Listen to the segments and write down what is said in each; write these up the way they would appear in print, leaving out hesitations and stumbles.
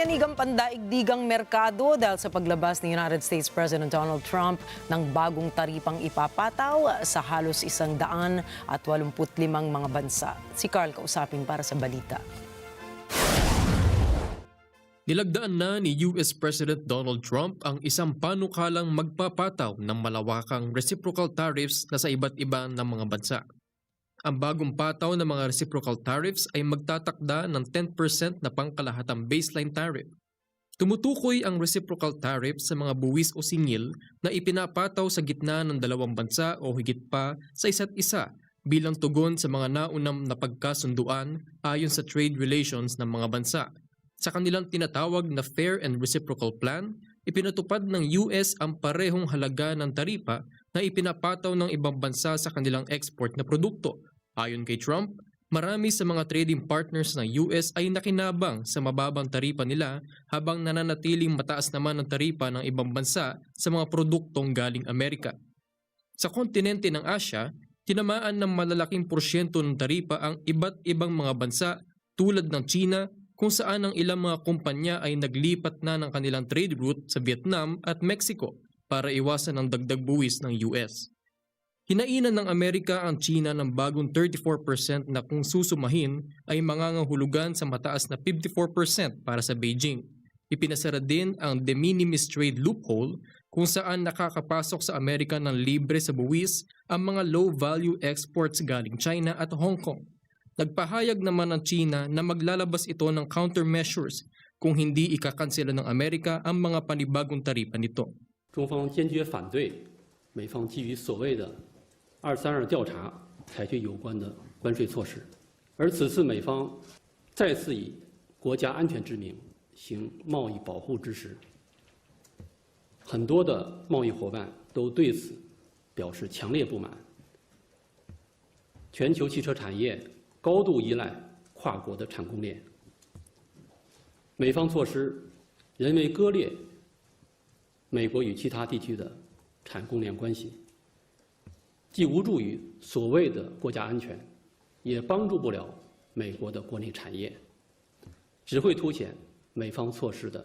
Nayanigang pandaigdigang merkado dahil sa paglabas ni United States President Donald Trump ng bagong taripang ipapataw sa halos 185 mga bansa. Si Carl kausapin para sa balita. Nilagdaan na ni US President Donald Trump ang isang panukalang magpapataw ng malawakang reciprocal tariffs na sa iba't iba ng mga bansa. Ang bagong pataw ng mga reciprocal tariffs ay magtatakda ng 10% na pangkalahatang baseline tariff. Tumutukoy ang reciprocal tariff sa mga buwis o singil na ipinapataw sa gitna ng dalawang bansa o higit pa sa isa't isa bilang tugon sa mga naunang na pagkasunduan ayon sa trade relations ng mga bansa. Sa kanilang tinatawag na Fair and Reciprocal Plan, ipinatupad ng US ang parehong halaga ng taripa na ipinapataw ng ibang bansa sa kanilang export na produkto. Ayon kay Trump, marami sa mga trading partners ng US ay nakinabang sa mababang taripa nila habang nananatiling mataas naman ang taripa ng ibang bansa sa mga produktong galing Amerika. Sa kontinente ng Asya, tinamaan ng malalaking porsyento ng taripa ang iba't ibang mga bansa tulad ng China, kung saan ang ilang mga kumpanya ay naglipat na ng kanilang trade route sa Vietnam at Mexico para iwasan ang dagdag buwis ng US. Hinainan ng Amerika ang China ng bagong 34% na kung susumahin ay mangangahulugan sa mataas na 54% para sa Beijing. Ipinasara din ang de minimis trade loophole kung saan nakakapasok sa Amerika ng libre sa buwis ang mga low-value exports galing China at Hong Kong. Nagpahayag naman ang China na maglalabas ito ng countermeasures kung hindi ikakansela ng Amerika ang mga panibagong taripa nito. 中方坚决反对美方基于所谓的232调查采取有关的关税措施，而此次美方再次以国家安全之名行贸易保护之时，很多的贸易伙伴都对此表示强烈不满。全球汽车产业高度依赖跨国的产供链，美方措施人为割裂美国与其他地区的产供链关系，既无助于所谓的国家安全，也帮助不了美国的国内产业，只会凸显美方措施的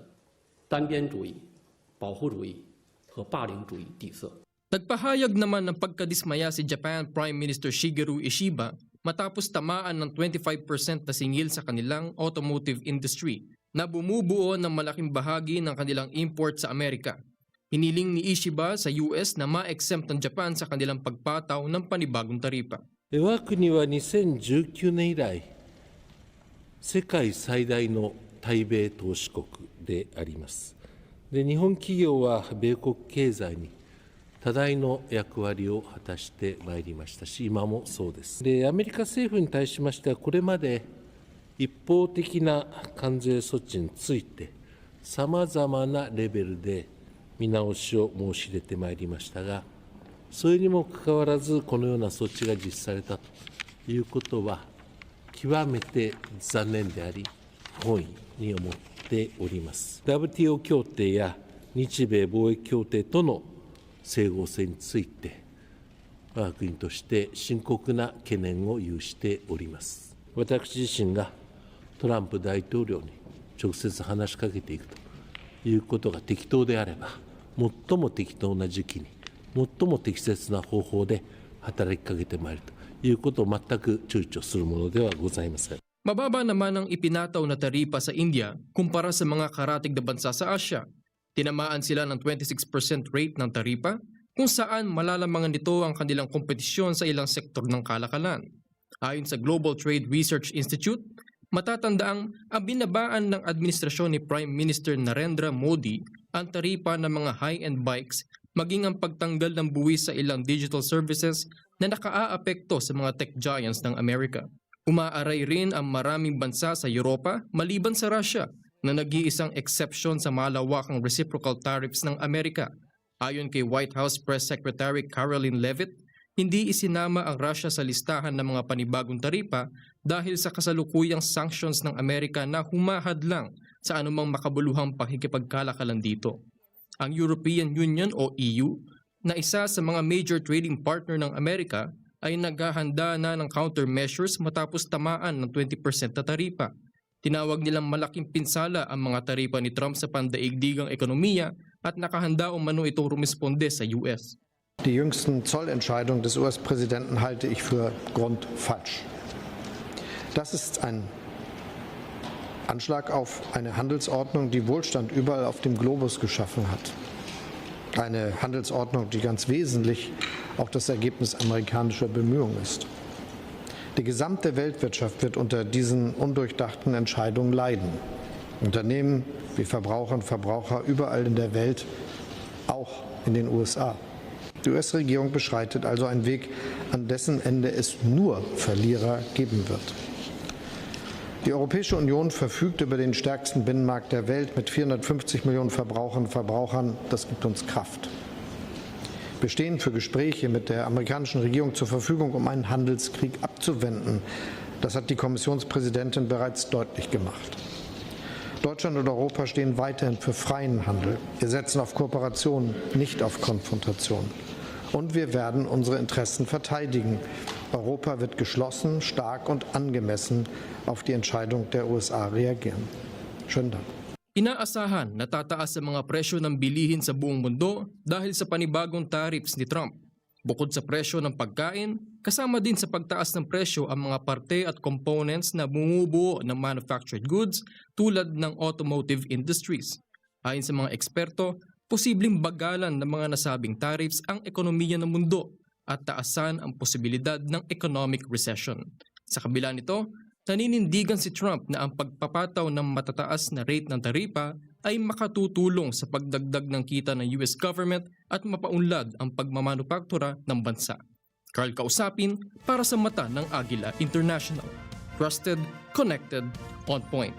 单边主义、保护主义和霸凌主义底色。 Nagpahayag naman ng pagkadismaya si Japan Prime Minister Shigeru Ishiba matapos tamaan ng 25% na singil sa kanilang automotive industry na bumubuo ng malaking bahagi ng kanilang import sa Amerika. Hiniling ni Ishiba sa US na ma-exempt ng Japan sa kanilang pagpataw ng panibagong taripa. 我が国は2019年以来、世界最大の対米投資国であります。で、日本企業は米国経済に多大の役割を果たしてまいりましたし、今もそうです。で、アメリカ政府に対しましては、これまで一方的な関税措置について、さまざまなレベルで見直しを申し入れてまいりましたが、それにもかかわらず、このような措置が実施されたということは、極めて残念であり、不本意に思っております。WTO 協定や日米貿易協定との整合性について、我が国として深刻な懸念を有しております。私自身がトランプ大統領に直接話しかけていくということが適当であれば、最も適当な時期に、最も適切な方法で働きかけてまいるということを全く躊躇するものではございません。 Mababa naman ang ipinataw na taripa sa India kumpara sa mga karatig na bansa sa Asya. Tinamaan sila ng 26% rate ng taripa kung saan malalamangan nito ang kanilang kompetisyon sa ilang sektor ng kalakalan. Ayon sa Global Trade Research Institute, matatandaang ang binabaan ng administrasyon ni Prime Minister Narendra Modi ang taripa ng mga high-end bikes maging ang pagtanggal ng buwis sa ilang digital services na nakaaapekto sa mga tech giants ng Amerika. Umaaray rin ang maraming bansa sa Europa maliban sa Russia na nag-iisang exception sa malawakang reciprocal tariffs ng Amerika. Ayon kay White House Press Secretary Caroline Leavitt, hindi isinama ang Russia sa listahan ng mga panibagong taripa dahil sa kasalukuyang sanctions ng Amerika na humahadlang sa anumang makabuluhang pakikipagkalakalan dito. Ang European Union o EU na isa sa mga major trading partner ng Amerika ay naghahanda na ng countermeasures matapos tamaan ng 20% na taripa. Tinawag nilang malaking pinsala ang mga taripa ni Trump sa pandaigdigang ekonomiya at nakahanda umano itong rumisponde sa US. Die jüngsten Zollentscheidungen des US-Präsidenten halte ich für grundfalsch. Das ist ein Anschlag auf eine Handelsordnung, die Wohlstand überall auf dem Globus geschaffen hat. Eine Handelsordnung, die ganz wesentlich auch das Ergebnis amerikanischer Bemühungen ist. Die gesamte Weltwirtschaft wird unter diesen undurchdachten Entscheidungen leiden. Unternehmen wie Verbraucherinnen und Verbraucher überall in der Welt, auch in den USA. Die US-Regierung beschreitet also einen Weg, an dessen Ende es nur Verlierer geben wird. Die Europäische Union verfügt über den stärksten Binnenmarkt der Welt mit 450 Millionen Verbraucherinnen und Verbrauchern. Das gibt uns Kraft. Wir stehen für Gespräche mit der amerikanischen Regierung zur Verfügung, um einen Handelskrieg abzuwenden. Das hat die Kommissionspräsidentin bereits deutlich gemacht. Deutschland und Europa stehen weiterhin für freien Handel. Wir setzen auf Kooperation, nicht auf Konfrontation. Und wir werden unsere Interessen verteidigen. Europa wird geschlossen, stark und angemessen auf die Entscheidung der USA reagieren. Schönen Dank. Inaasahan na tataas ang mga presyo ng bilihin sa buong mundo dahil sa panibagong tariffs ni Trump. Bukod sa presyo ng pagkain, kasama din sa pagtaas ng presyo ang mga parte at components na bumubuo ng manufactured goods tulad ng automotive industries. Ayon sa mga eksperto, posibleng bagalan ng mga nasabing tariffs ang ekonomiya ng mundo at taasan ang posibilidad ng economic recession. Sa kabila nito, naninindigan si Trump na ang pagpapataw ng matataas na rate ng taripa ay makatutulong sa pagdagdag ng kita ng US government at mapaunlad ang pagmamanupaktura ng bansa. Carl Kausapin para sa Mata ng Agila International. Trusted, connected, on point.